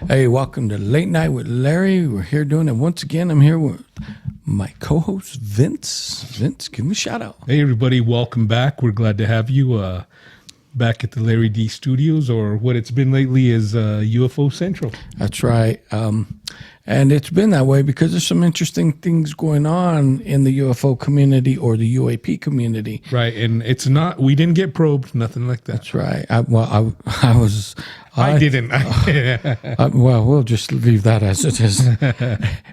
Hey, welcome to Late Night with Larry. We're here doing it once again. I'm here with my co-host, Vince. Vince, give me a shout out. Hey, everybody. Welcome back. We're glad to have you back at the Larry D Studios, or what it's been lately is UFO Central. That's right. And it's been that way because there's some interesting things going on in the UFO community or the UAP community. Right. And it's not, we didn't get probed, nothing like that. That's right. I didn't. Well, we'll just leave that as it is.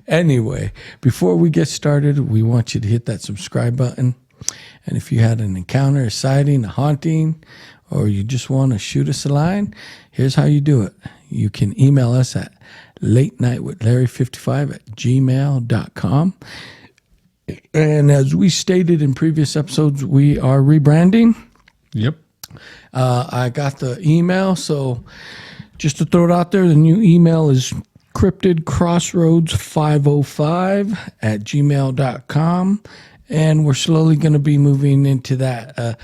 Anyway, before we get started, we want you to hit that subscribe button. And if you had an encounter, a sighting, a haunting, or you just want to shoot us a line, here's how you do it. You can email us at latenightwithlarry55@gmail.com. And as we stated in previous episodes, we are rebranding. Yep. I got the email, so just to throw it out there, the new email is cryptidcrossroads505@gmail.com. And we're slowly going to be moving into that.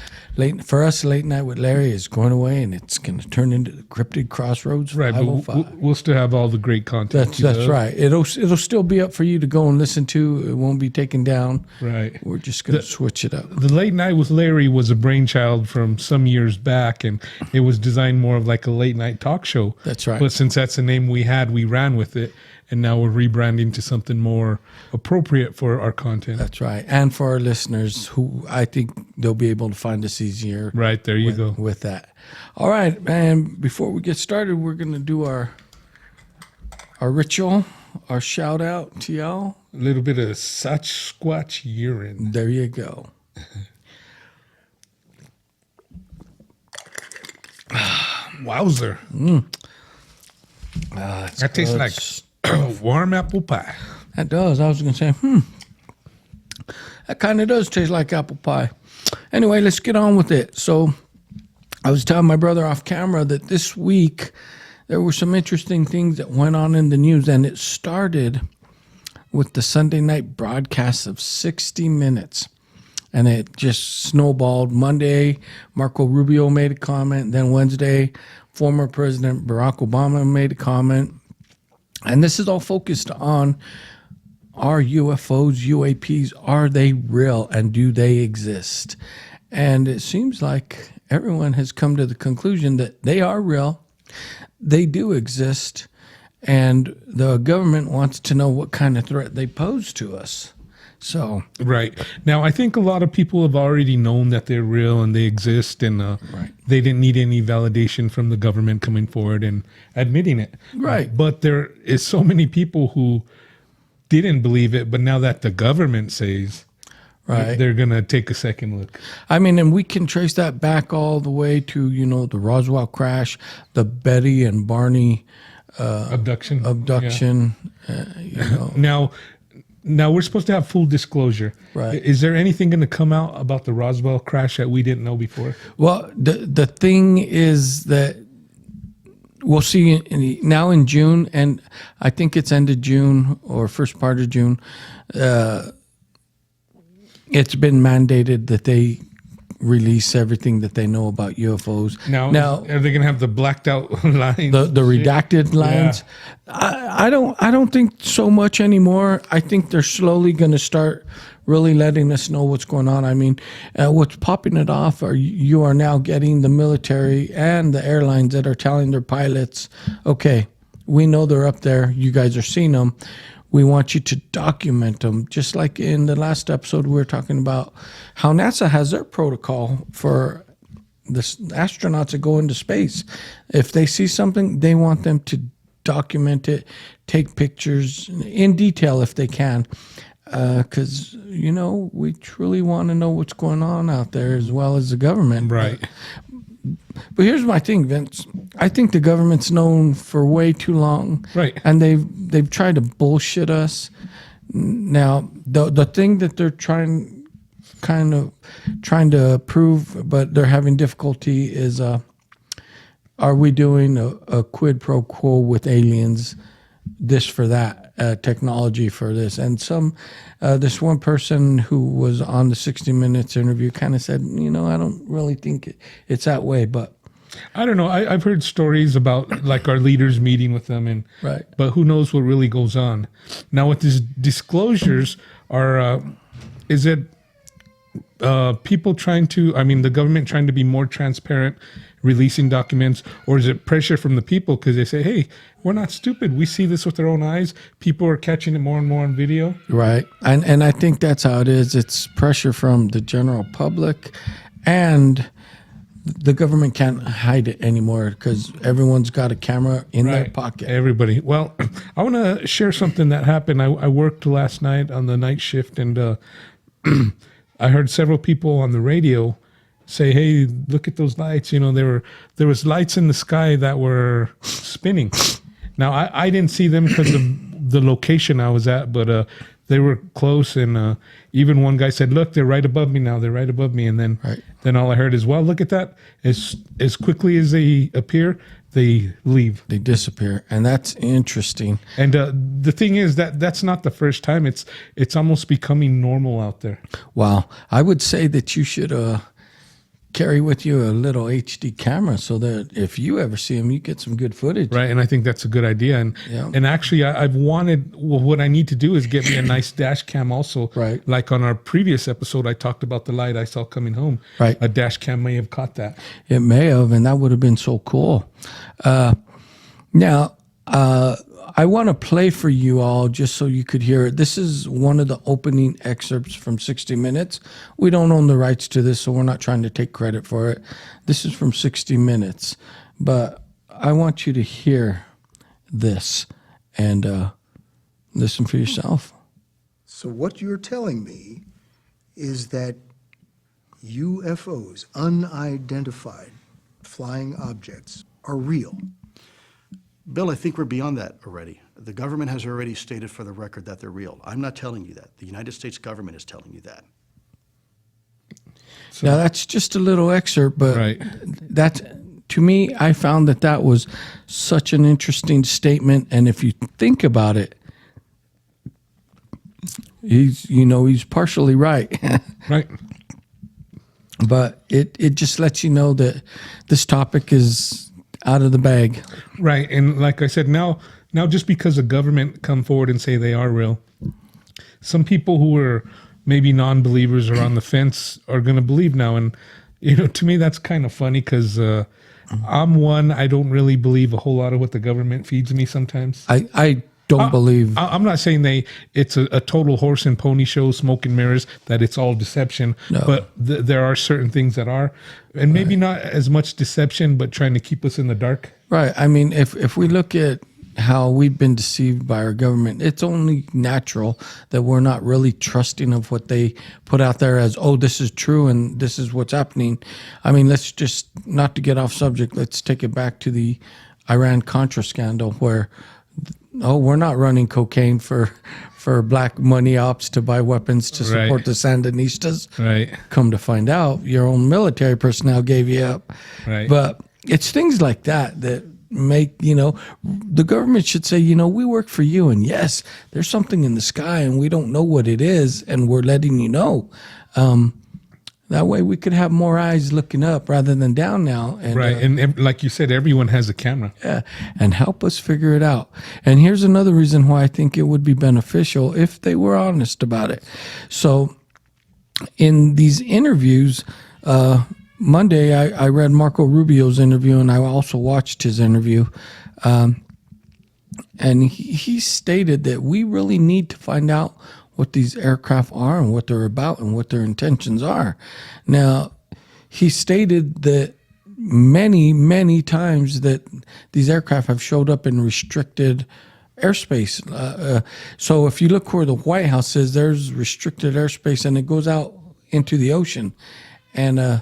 For us, Late Night with Larry is going away, and it's going to turn into the Cryptid Crossroads 505. But we'll still have all the great content. That's right. It'll still be up for you to go and listen to. It won't be taken down. Right. We're just going to switch it up. The Late Night with Larry was a brainchild from some years back, and it was designed more of like a late night talk show. That's right. But since that's the name we had, we ran with it. And now we're rebranding to something more appropriate for our content. That's right. And for our listeners, who I think they'll be able to find us easier. Right, there you go. With that. All right, and before we get started, we're going to do our ritual, our shout out to y'all. A little bit of Sasquatch urine. There you go. Wowzer. That tastes like warm apple pie. That does. I was going to say, that kind of does taste like apple pie. Anyway, let's get on with it. So I was telling my brother off camera that this week there were some interesting things that went on in the news, and it started with the Sunday night broadcast of 60 Minutes. And it just snowballed. Monday, Marco Rubio made a comment. Then Wednesday, former President Barack Obama made a comment. And this is all focused on, are UFOs, UAPs, are they real and do they exist? And it seems like everyone has come to the conclusion that they are real, they do exist, and the government wants to know what kind of threat they pose to us. So right now, I think a lot of people have already known that they're real and they exist, and they didn't need any validation from the government coming forward and admitting it. Right. But there is so many people who didn't believe it, but now that the government says, they're gonna take a second look. I mean, and we can trace that back all the way to the Roswell crash, the Betty and Barney abduction. Yeah. Now we're supposed to have full disclosure. Right. Is there anything going to come out about the Roswell crash that we didn't know before? Well, the thing is that we'll see now in June, and I think it's end of June or first part of June. It's been mandated that they release everything that they know about UFOs. Now are they going to have the blacked out lines? The redacted lines? Yeah. I don't think so much anymore. I think they're slowly going to start really letting us know what's going on. I mean, what's popping it off you are now getting the military and the airlines that are telling their pilots, okay, we know they're up there. You guys are seeing them. We want you to document them. Just like in the last episode, we were talking about how NASA has their protocol for the astronauts that go into space. If they see something, they want them to document it, take pictures in detail if they can. Because, we truly want to know what's going on out there as well as the government. Right. But here's my thing, Vince. I think the government's known for way too long. Right. And they've tried to bullshit us. Now, the thing that they're trying to prove, but they're having difficulty is, are we doing a quid pro quo with aliens, this for that, technology for this? And this one person who was on the 60 Minutes interview kind of said, I don't really think it's that way. But I don't know. I've heard stories about like our leaders meeting with them, and Right. but who knows what really goes on. Now, with these disclosures, is it people trying to? I mean, the government trying to be more transparent, releasing documents, or is it pressure from the people because they say, "Hey, we're not stupid. We see this with our own eyes. People are catching it more and more on video." Right. And I think that's how it is. It's pressure from the general public, and the government can't hide it anymore because everyone's got a camera in their pocket. Everybody. Well, I want to share something that happened. I worked last night on the night shift, and I heard several people on the radio say, "Hey, look at those lights." You know, there was lights in the sky that were spinning. Now, I didn't see them because of the location I was at, but they were close, and even one guy said, "Look, they're right above me now. They're right above me." And then all I heard is, "Well, look at that. As quickly as they appear, they leave. They disappear." And that's interesting. And the thing is that's not the first time. It's almost becoming normal out there. Wow. I would say that you should carry with you a little HD camera so that if you ever see them, you get some good footage. Right, and I think that's a good idea. And actually, I've wanted. Well, what I need to do is get me a nice dash cam also. Right. Like on our previous episode, I talked about the light I saw coming home. Right. A dash cam may have caught that. It may have, and that would have been so cool. Now, I want to play for you all just so you could hear it. This is one of the opening excerpts from 60 Minutes. We don't own the rights to this, so we're not trying to take credit for it. This is from 60 Minutes. But I want you to hear this and listen for yourself. So what you're telling me is that UFOs, unidentified flying objects, are real. Bill, I think we're beyond that already. The government has already stated for the record that they're real. I'm not telling you that. The United States government is telling you that. Now, that's just a little excerpt, but Right. that's, to me, I found that was such an interesting statement. And if you think about it, he's partially right. Right. But it just lets you know that this topic is out of the bag. Right. And like I said, now just because the government come forward and say they are real, some people who are maybe non-believers or on the fence are going to believe now. And, to me, that's kind of funny because I'm one, I don't really believe a whole lot of what the government feeds me sometimes. I don't believe. I'm not saying it's a total horse and pony show, smoke and mirrors, that it's all deception. No. But there are certain things that are, and maybe not as much deception, but trying to keep us in the dark. Right. I mean, if we look at how we've been deceived by our government, it's only natural that we're not really trusting of what they put out there as, oh, this is true and this is what's happening. I mean, let's just, not to get off subject, let's take it back to the Iran-Contra scandal where, oh, we're not running cocaine for black money ops to buy weapons to support Right. the Sandinistas. Right. Come to find out, your own military personnel gave you up. Right. But it's things like that make, the government should say, we work for you. And yes, there's something in the sky and we don't know what it is. And we're letting you know. That way we could have more eyes looking up rather than down now. And, Right. And like you said, everyone has a camera. yeah, and help us figure it out. And here's another reason why I think it would be beneficial if they were honest about it. So in these interviews, Monday I read Marco Rubio's interview and I also watched his interview. And he stated that we really need to find out what these aircraft are and what they're about and what their intentions are. Now, he stated that many, many times that these aircraft have showed up in restricted airspace. So if you look where the White House is, there's restricted airspace and it goes out into the ocean. And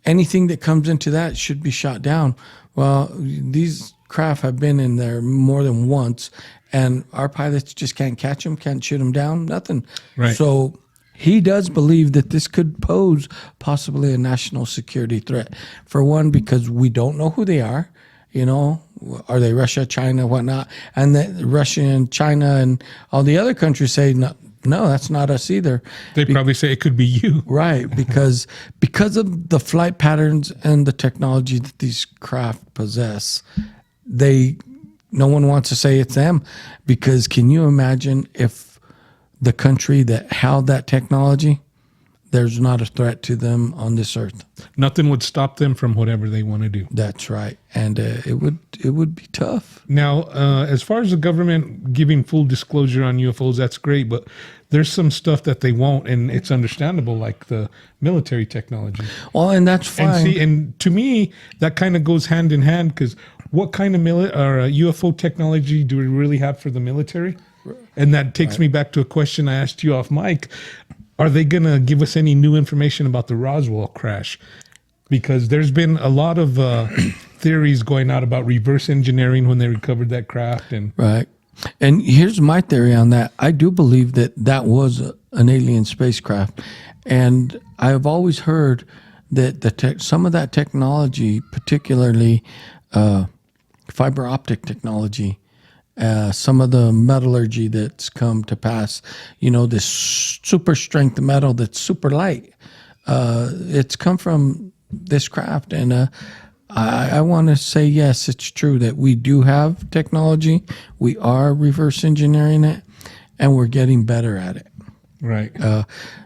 anything that comes into that should be shot down. Well, these craft have been in there more than once, and our pilots just can't catch them, can't shoot them down, nothing. Right. So he does believe that this could pose possibly a national security threat. For one, because we don't know who they are. Are they Russia, China, whatnot? And that Russia and China and all the other countries say, no, no, that's not us either. They probably say it could be you. Right, because of the flight patterns and the technology that these craft possess, no one wants to say it's them, because can you imagine if the country that held that technology, there's not a threat to them on this earth. Nothing would stop them from whatever they want to do. That's right, and it would be tough. Now, as far as the government giving full disclosure on UFOs, that's great, but there's some stuff that they won't, and it's understandable, like the military technology. Well, and that's fine. And to me, that kind of goes hand in hand, because what kind of UFO technology do we really have for the military? And that takes me back to a question I asked you off mic. Are they going to give us any new information about the Roswell crash? Because there's been a lot of theories going out about reverse engineering when they recovered that craft. And Right. And here's my theory on that. I do believe that was an alien spacecraft. And I've always heard that some of that technology, particularly fiber optic technology, some of the metallurgy that's come to pass, this super strength metal that's super light, it's come from this craft. And I want to say, yes, it's true that we do have technology. We are reverse engineering it, and we're getting better at it. right.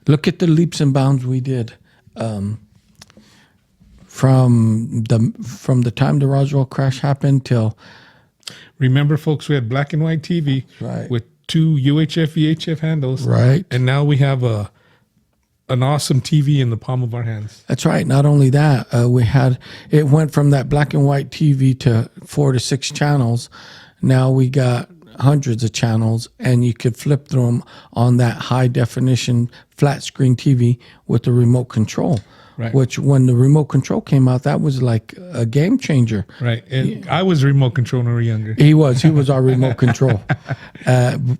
Look at the leaps and bounds we did from the time the Roswell crash happened till. Remember, folks, we had black and white TV Right. with 2 UHF, VHF handles. Right. And now we have an awesome TV in the palm of our hands. That's right. Not only that, it went from that black and white TV to 4 to 6 channels. Now we got hundreds of channels, and you could flip through them on that high definition flat screen TV with the remote control. Right. Which, when the remote control came out, that was like a game changer. Right. And I was remote control when we were younger. He was our remote control.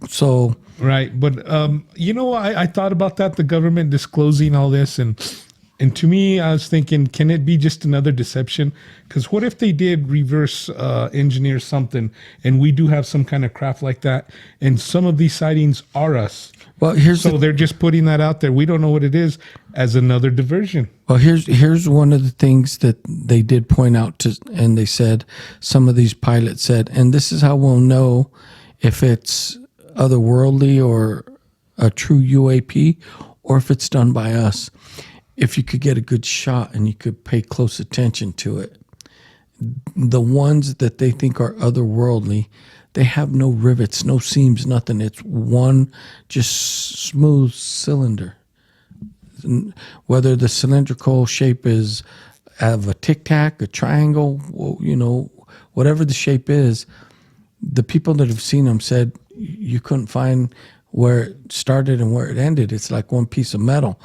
So Right. But, I thought about that, the government disclosing all this. And to me, I was thinking, can it be just another deception? Because what if they did reverse engineer something, and we do have some kind of craft like that, and some of these sightings are us? well, So they're just putting that out there. We don't know what it is, as another diversion. here's one of the things that they did point out and they said, some of these pilots said, and this is how we'll know if it's otherworldly or a true UAP, or if it's done by us. If you could get a good shot and you could pay close attention to it, the ones that they think are otherworldly, they have no rivets, no seams, nothing. It's one just smooth cylinder. Whether the cylindrical shape is of a tic-tac, a triangle, whatever the shape is, the people that have seen them said you couldn't find where it started and where it ended. It's like one piece of metal.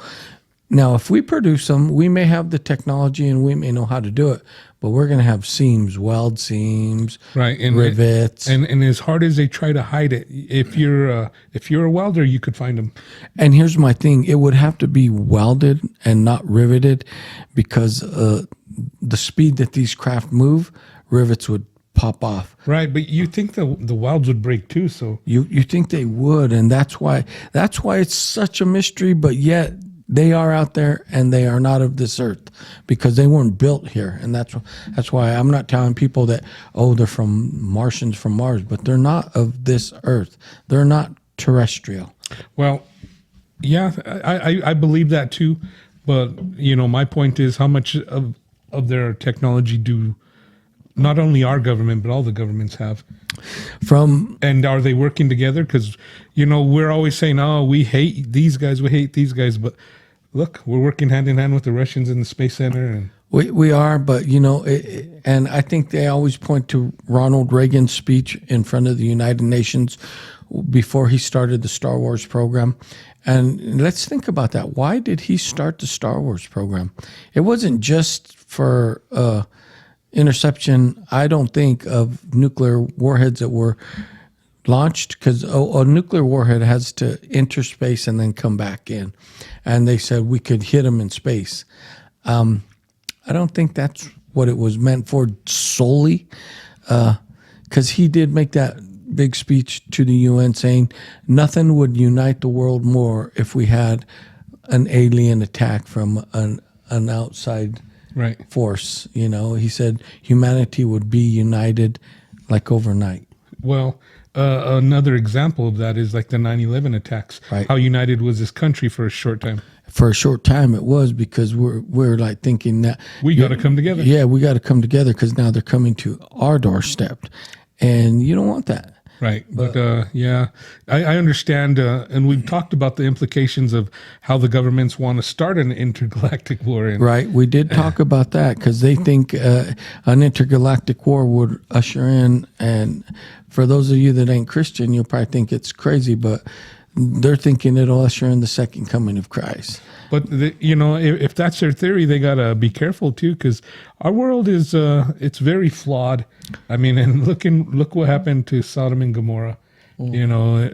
Now, if we produce them, we may have the technology and we may know how to do it, but we're going to have seams, weld seams, Right. And rivets. And as hard as they try to hide it, if you're a welder, you could find them. And here's my thing. It would have to be welded and not riveted, because the speed that these craft move, rivets would pop off. Right. But you think the welds would break too. So You think they would, and that's why it's such a mystery, but yet they are out there and they are not of this earth, because they weren't built here. And that's why I'm not telling people that, they're from Martians from Mars, but they're not of this earth. They're not terrestrial. well, yeah, I believe that too. But my point is, how much of their technology do not only our government but all the governments have? And are they working together? Because we're always saying, oh, we hate these guys, but look, we're working hand in hand with the Russians in the Space Center. And We are, but and I think they always point to Ronald Reagan's speech in front of the United Nations before he started the Star Wars program. And let's think about that. Why did he start the Star Wars program? It wasn't just for interception, I don't think, of nuclear warheads that were launched, because a nuclear warhead has to enter space and then come back in. And they said we could hit them in space. I don't think that's what it was meant for solely, because he did make that big speech to the UN saying nothing would unite the world more if we had an alien attack from an outside Right. force. You know, he said humanity would be united like overnight. Well, another example of that is like the 9/11 attacks. Right. How united was this country for a short time? For a short time, it was because we're like thinking that We got to come together. Yeah, we got to come together because now they're coming to our doorstep, and you don't want that. Right. But yeah, I understand. And we've talked about the implications of how the governments want to start an intergalactic war. And Right. We did talk about that because they think an intergalactic war would usher in. And for those of you that ain't Christian, you'll probably think it's crazy, but they're thinking it'll usher in the second coming of Christ. But if that's their theory, they gotta be careful too, because our world is it's very flawed. I mean, and look what happened to Sodom and Gomorrah. You know,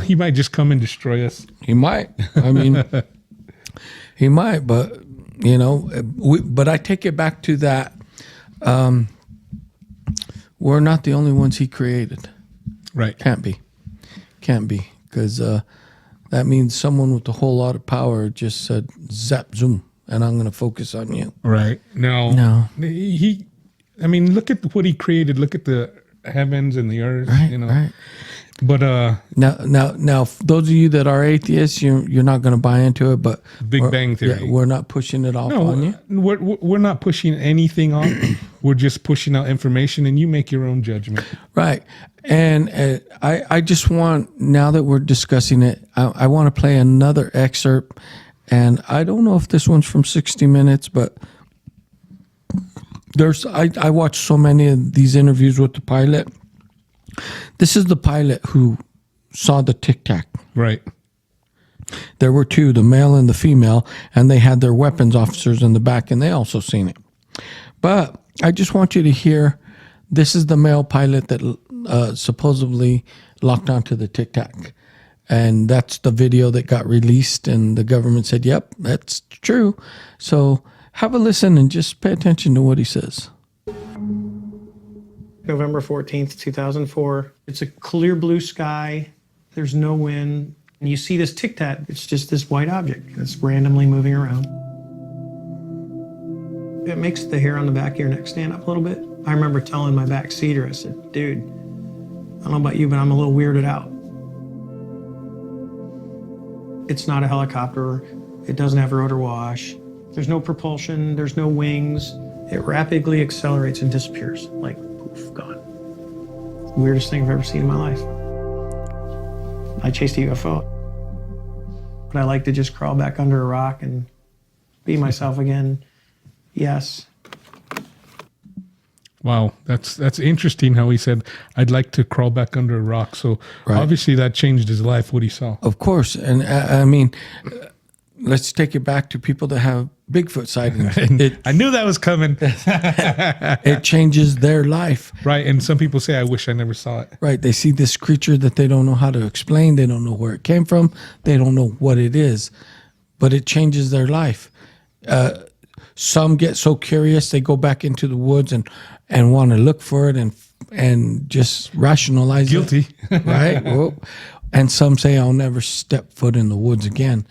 he might just come and destroy us. He might. I mean, he might. But but I take it back to that. We're not the only ones he created. Right. Can't be, because that means someone with a whole lot of power just said zap zoom, and I'm going to focus on you. Right. No. I mean, look at what he created. Look at the heavens and the earth. Right. Right. But now, those of you that are atheists, you're not going to buy into it. But Big Bang Theory. we're not pushing it off on you. We're not pushing anything off. We're just pushing out information, and you make your own judgment. Right. And I just want, now that we're discussing it, I want to play another excerpt. And I don't know if this one's from 60 Minutes, but I watched so many of these interviews with the pilot. This is the pilot who saw the Tic Tac. Right. There were two, the male and the female, and they had their weapons officers in the back, and they also seen it. But I just want you to hear, this is the male pilot that supposedly locked onto the Tic Tac. And that's the video that got released, and the government said, yep, that's true. So have a listen and just pay attention to what he says. November 14th, 2004. It's a clear blue sky. There's no wind. And you see this Tic Tac. It's just this white object that's randomly moving around. It makes the hair on the back of your neck stand up a little bit. I remember telling my back seater, I said, dude, I don't know about you, but I'm a little weirded out. It's not a helicopter. It doesn't have rotor wash. There's no propulsion. There's no wings. It rapidly accelerates and disappears, like poof, gone. Weirdest thing I've ever seen in my life. I chased a UFO, but I like to just crawl back under a rock and be myself again. Yes. Wow, that's interesting how he said, I'd like to crawl back under a rock. So obviously that changed his life, what he saw. Of course. And I mean, let's take it back to people that have Bigfoot sightings. I knew that was coming. It changes their life. Right. And some people say, I wish I never saw it. Right. They see this creature that they don't know how to explain. They don't know where it came from. They don't know what it is, but it changes their life. Some get so curious, they go back into the woods and want to look for it and just rationalize Guilty. it. Right. Well, and some say, I'll never step foot in the woods again.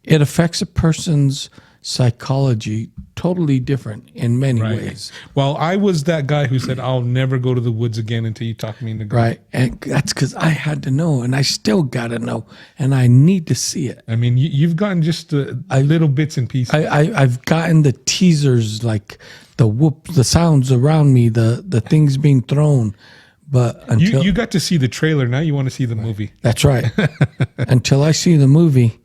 It affects a person's psychology totally different in many ways. Well, I was that guy who said, I'll never go to the woods again until you talk me into going. Right. And that's because I had to know, and I still got to know, and I need to see it. I mean, you've gotten just little bits and pieces. I've gotten the teasers, like the whoop, the sounds around me, the things being thrown. But until you got to see the trailer, now you want to see the movie. That's right. Until I see the movie.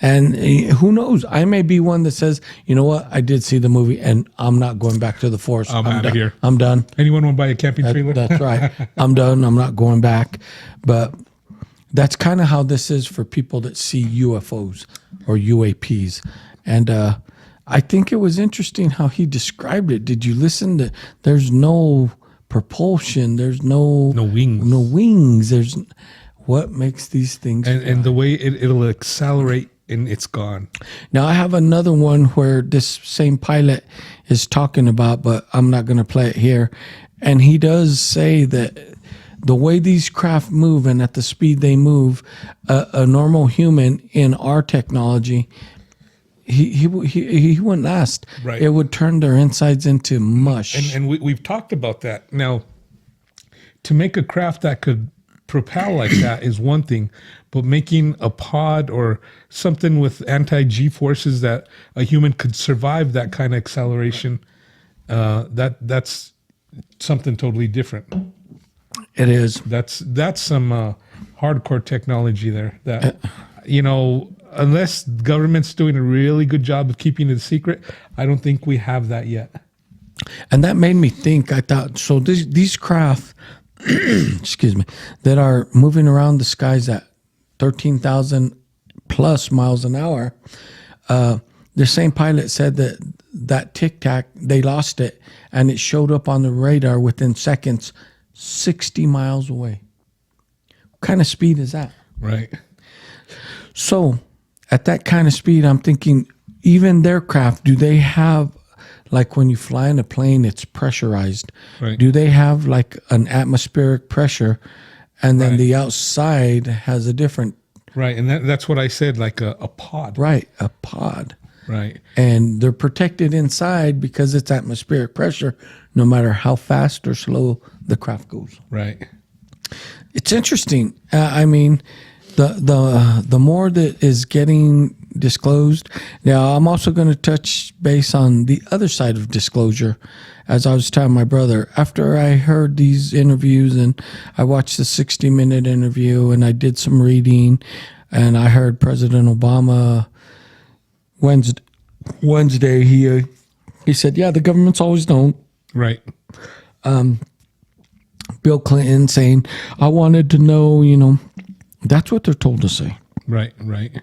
And who knows? I may be one that says, you know what? I did see the movie, and I'm not going back to the force. I'm out of here. I'm done. Anyone want to buy a camping trailer? That's right. I'm done. I'm not going back. But that's kind of how this is for people that see UFOs or UAPs. And I think it was interesting how he described it. Did you listen to? There's no propulsion. There's no wings. No wings. There's what makes these things and the way it'll accelerate. And it's gone. Now, I have another one where this same pilot is talking about, but I'm not going to play it here. And he does say that the way these craft move and at the speed they move, a normal human in our technology, he wouldn't last. Right. It would turn their insides into mush. And we've talked about that. Now, to make a craft that could propel like that is one thing, but making a pod or something with anti-G forces that a human could survive that kind of acceleration, that's something totally different. It is. That's some hardcore technology there that, unless the government's doing a really good job of keeping it a secret, I don't think we have that yet. And that made me think. I thought, so these craft, excuse me, that are moving around the skies at 13,000 plus miles an hour. The same pilot said that Tic Tac, they lost it, and it showed up on the radar within seconds, 60 miles away. What kind of speed is that? Right. So at that kind of speed, I'm thinking, even their craft, do they have, like when you fly in a plane, it's pressurized. Right. Do they have like an atmospheric pressure, and then Right. the outside has a different, Right. And that's what I said, like a pod. right, a pod. Right. And they're protected inside because it's atmospheric pressure, no matter how fast or slow the craft goes. Right. It's interesting. I mean, the more that is getting disclosed. Now, I'm also going to touch base on the other side of disclosure. As I was telling my brother, after I heard these interviews and I watched the 60-minute interview and I did some reading, and I heard President Obama Wednesday, he said, yeah, the government's always known. Right. Bill Clinton saying, I wanted to know, that's what they're told to say. Right. Right.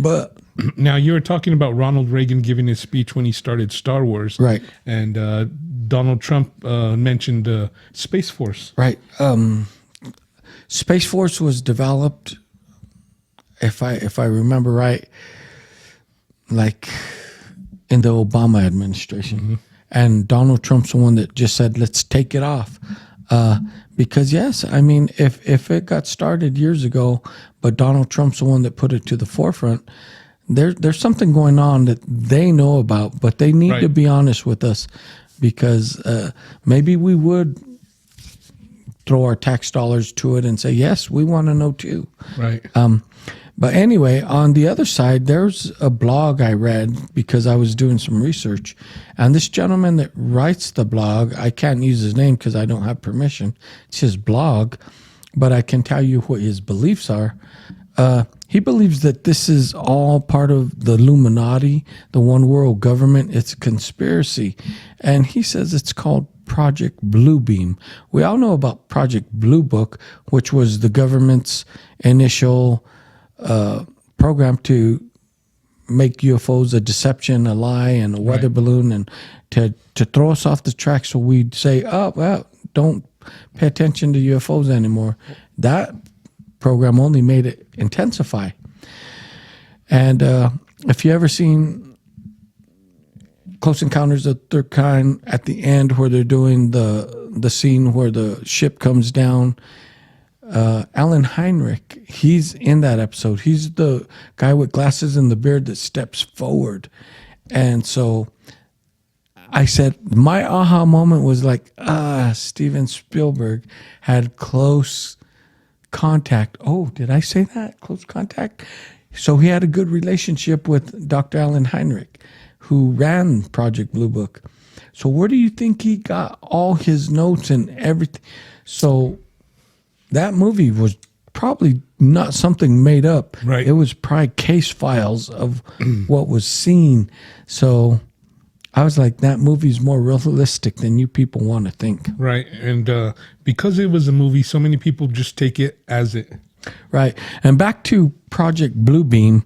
But Now, you were talking about Ronald Reagan giving his speech when he started Star Wars. Right. And Donald Trump mentioned Space Force. right, Space Force was developed, if I remember right, like in the Obama administration. Mm-hmm. And Donald Trump's the one that just said, let's take it off. Because yes, I mean, if it got started years ago, but Donald Trump's the one that put it to the forefront, there's something going on that they know about, but they need to Right. be honest with us, because maybe we would throw our tax dollars to it and say, yes, we want to know too. Right. But anyway, on the other side, there's a blog I read because I was doing some research. And this gentleman that writes the blog, I can't use his name because I don't have permission. It's his blog, but I can tell you what his beliefs are. He believes that this is all part of the Illuminati, the one world government. It's a conspiracy. And he says it's called Project Bluebeam. We all know about Project Blue Book, which was the government's initial program to make UFOs a deception, a lie, and a weather balloon, and to throw us off the track so we'd say, oh, well, don't pay attention to UFOs anymore. That program only made it intensify. And if you ever seen Close Encounters of the Third Kind, at the end where they're doing the scene where the ship comes down, Alan Heinrich, he's in that episode. He's the guy with glasses and the beard that steps forward. And so I said, my aha moment was like, Steven Spielberg had close contact. Oh, did I say that? Close contact? So he had a good relationship with Dr. Alan Heinrich, who ran Project Blue Book. So where do you think he got all his notes and everything? So that movie was probably not something made up. Right. It was probably case files of what was seen. So I was like, that movie's more realistic than you people want to think. Right. And because it was a movie, so many people just take it as it. Right. And back to Project Bluebeam.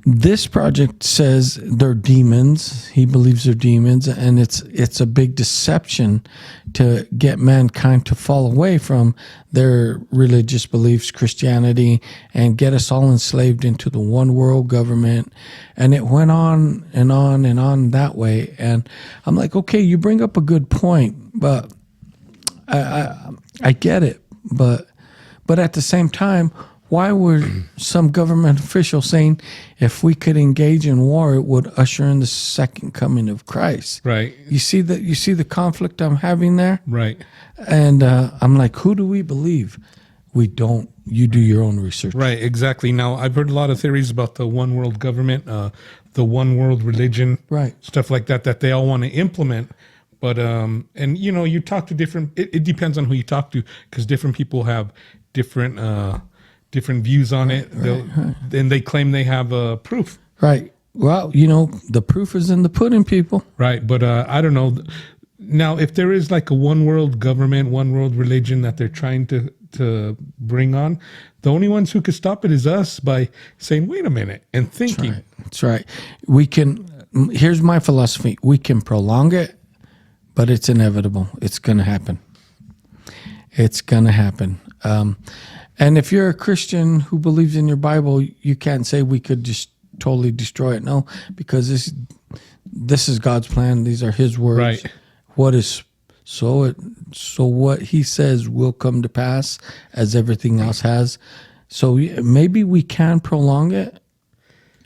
This project says they're demons. He believes they're demons, and it's a big deception to get mankind to fall away from their religious beliefs, Christianity, and get us all enslaved into the one world government. And it went on and on and on that way. And I'm like, okay, you bring up a good point, but I get it. But at the same time, why were some government officials saying if we could engage in war, it would usher in the second coming of Christ? Right. You see the conflict I'm having there, Right. and I'm like, who do we believe? We don't. You do your own research. Right, exactly. Now, I've heard a lot of theories about the one world government, the one world religion, Right. stuff like that they all want to implement. But, and you talk to it depends on who you talk to, because different people have different views on it. And they claim they have proof. Right. Well, the proof is in the pudding, people. Right. But I don't know. Now, if there is like a one world government, one world religion that they're trying to bring on, the only ones who could stop it is us by saying, wait a minute, and thinking. That's right. We can, here's my philosophy. We can prolong it, but it's inevitable. It's going to happen. It's going to happen. And if you're a Christian who believes in your Bible, you can't say we could just totally destroy it. No, because this is God's plan. These are his words. Right. What is so what he says will come to pass, as everything else has. So maybe we can prolong it,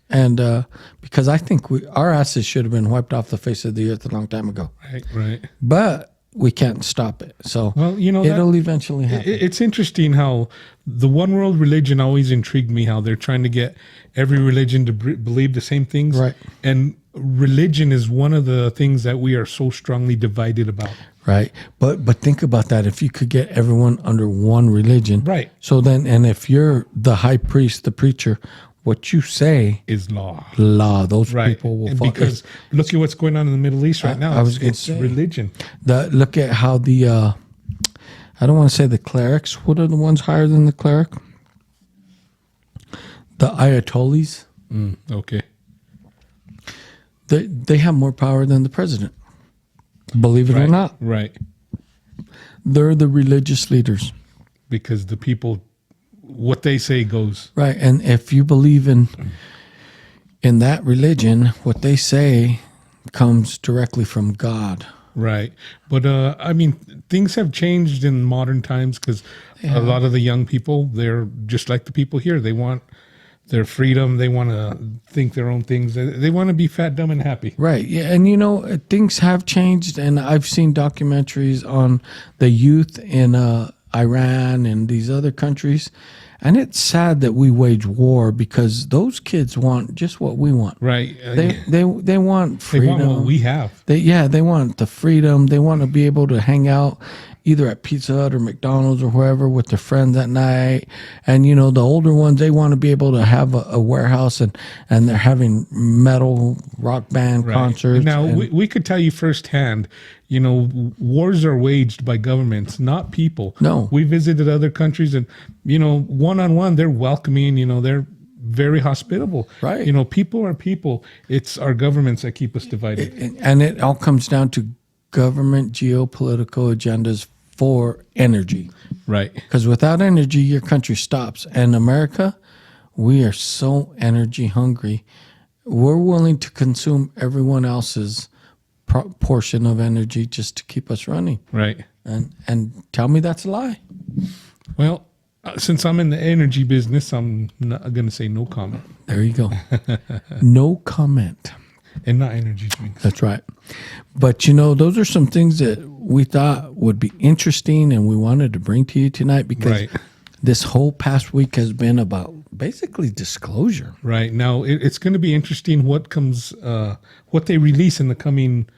and because I think our asses should have been wiped off the face of the earth a long time ago. Right. But we can't stop it. So it'll eventually happen. It's interesting how the one world religion always intrigued me, how they're trying to get every religion to believe the same things. Right. And religion is one of the things that we are so strongly divided about. Right. But think about that. If you could get everyone under one religion. Right. So then, and if you're the high priest, the preacher, what you say is law. Those Right. people will And fall. because look at what's going on in the Middle East right now. I was gonna it's say. religion. Look at how I don't want to say the clerics. What are the ones higher than the cleric? The Ayatollahs. Okay. They have more power than the president. Believe it or Right. not. Right. They're the religious leaders. Because the people, what they say goes. Right. And if you believe in that religion, what they say comes directly from God. Right. But, I mean, things have changed in modern times because a lot of the young people, they're just like the people here. They want their freedom. They want to think their own things. They want to be fat, dumb, and happy. Right. Yeah. And, things have changed. And I've seen documentaries on the youth in Iran and these other countries. And it's sad that we wage war because those kids want just what we want. Right. They want freedom. They want what we have. They want the freedom. They want to be able to hang out either at Pizza Hut or McDonald's or wherever with their friends at night. And, the older ones, they want to be able to have a warehouse and they're having metal rock band concerts. Now, we could tell you firsthand, wars are waged by governments, not people. No. We visited other countries and, one-on-one, they're welcoming, they're very hospitable. Right. People are people. It's our governments that keep us divided. And it all comes down to government geopolitical agendas for energy. Right. Because without energy, your country stops. And America, we are so energy hungry. We're willing to consume everyone else's portion of energy just to keep us running. Right. And tell me that's a lie. Well, since I'm in the energy business, I'm not going to say no comment. There you go. No comment. And not energy drinks. That's right. But, those are some things that we thought would be interesting and we wanted to bring to you tonight because this whole past week has been about basically disclosure. Right. Now, it's going to be interesting what they release in the coming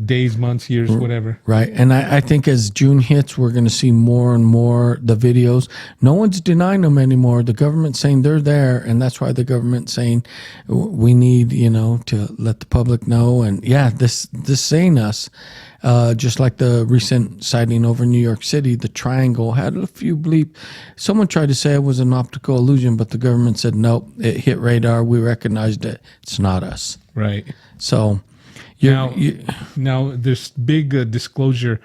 days, months, years, whatever. Right. And I think as June hits, we're going to see more and more the videos. No one's denying them anymore. The government's saying they're there. And that's why the government's saying we need, to let the public know. And this ain't us. Just like the recent sighting over New York City, the triangle had a few bleep. Someone tried to say it was an optical illusion, but the government said, nope, it hit radar. We recognized it. It's not us. Right. So now this big disclosure,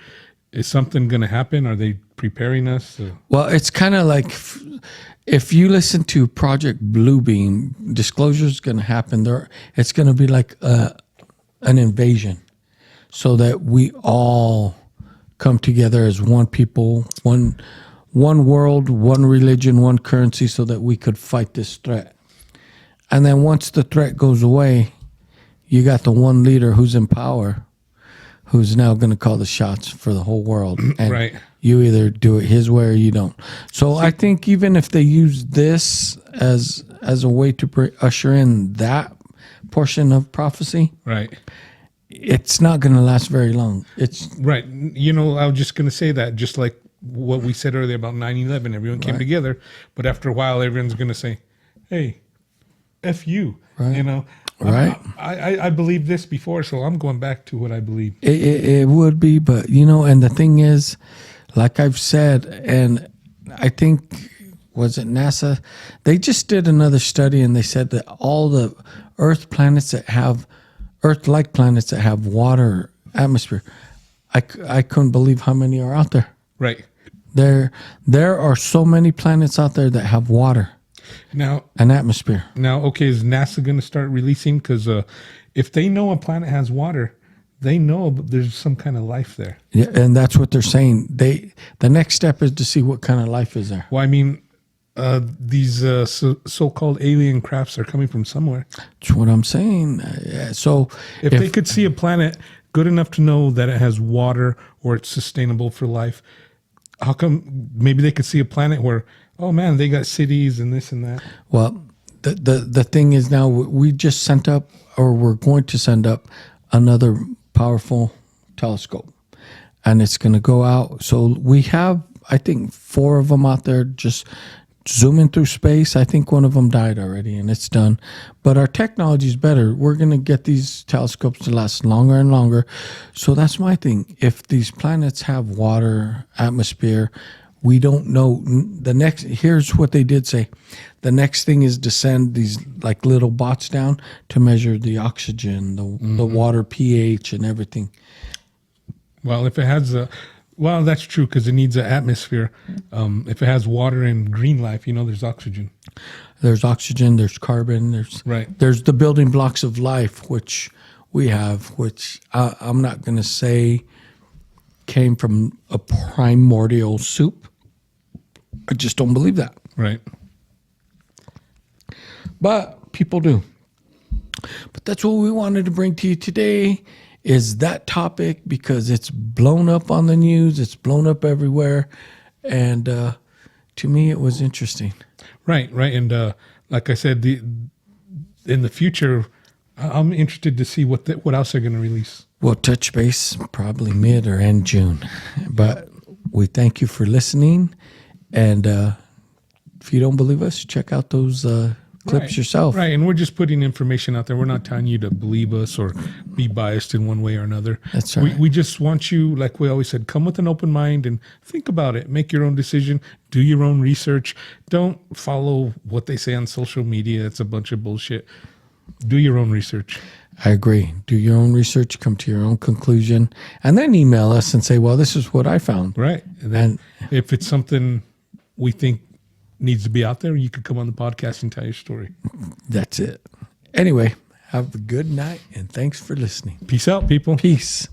is something going to happen? Are they preparing us? Well, it's kind of like if you listen to Project Bluebeam, disclosure is going to happen. It's going to be like an invasion, so that we all come together as one people, one world, one religion, one currency so that we could fight this threat. And then once the threat goes away, you got the one leader who's in power, who's now going to call the shots for the whole world. And Right. you either do it his way or you don't. So I think even if they use this as a way to usher in that portion of prophecy, Right. it's not going to last very long. It's Right. You know, I was just going to say that, just like what we said earlier about 9/11, everyone came together, but after a while, everyone's going to say, hey, F you, Right. you know. Right. I believed this before, so I'm going back to what I believe. it would be, but and the thing is, like I've said, and I think, was it NASA? They just did another study and they said that all the Earth-like planets that have water atmosphere, I couldn't believe how many are out there. Right. There are so many planets out there that have water Now, and atmosphere. okay, is NASA going to start releasing? Because if they know a planet has water, they know there's some kind of life there. Yeah, and that's what they're saying. The next step is to see what kind of life is there. Well, I mean, these so-called alien crafts are coming from somewhere. That's what I'm saying. So If they could see a planet good enough to know that it has water or it's sustainable for life, how come maybe they could see a planet where, oh man, they got cities and this and that? Well, the thing is now we just sent up, or we're going to send up, another powerful telescope, and it's going to go out. So we have, I think, 4 of them out there just zooming through space. I think one of them died already, and it's done. But our technology is better. We're going to get these telescopes to last longer and longer. So that's my thing. If these planets have water, atmosphere, we don't know. Here's what they did say. The next thing is to send these like little bots down to measure the oxygen, the water pH and everything. Well, if it has well, that's true because it needs an atmosphere. If it has water and green life, there's oxygen. There's oxygen, there's carbon, there's the building blocks of life, which we have, which I'm not going to say came from a primordial soup. I just don't believe that. Right. But people do. But that's what we wanted to bring to you today, is that topic, because it's blown up on the news. It's blown up everywhere. And to me, it was interesting. Right. And like I said, in the future, I'm interested to see what else they're going to release. We'll touch base probably mid or end June. But we thank you for listening. And if you don't believe us, check out those clips yourself. Right. And we're just putting information out there. We're not telling you to believe us or be biased in one way or another. That's right. We just want you, like we always said, come with an open mind and think about it. Make your own decision. Do your own research. Don't follow what they say on social media. It's a bunch of bullshit. Do your own research. I agree. Do your own research, come to your own conclusion, and then email us and say, well, this is what I found. Right. And then if it's something we think needs to be out there, you could come on the podcast and tell your story. That's it. Anyway, have a good night, and thanks for listening. Peace out, people. Peace.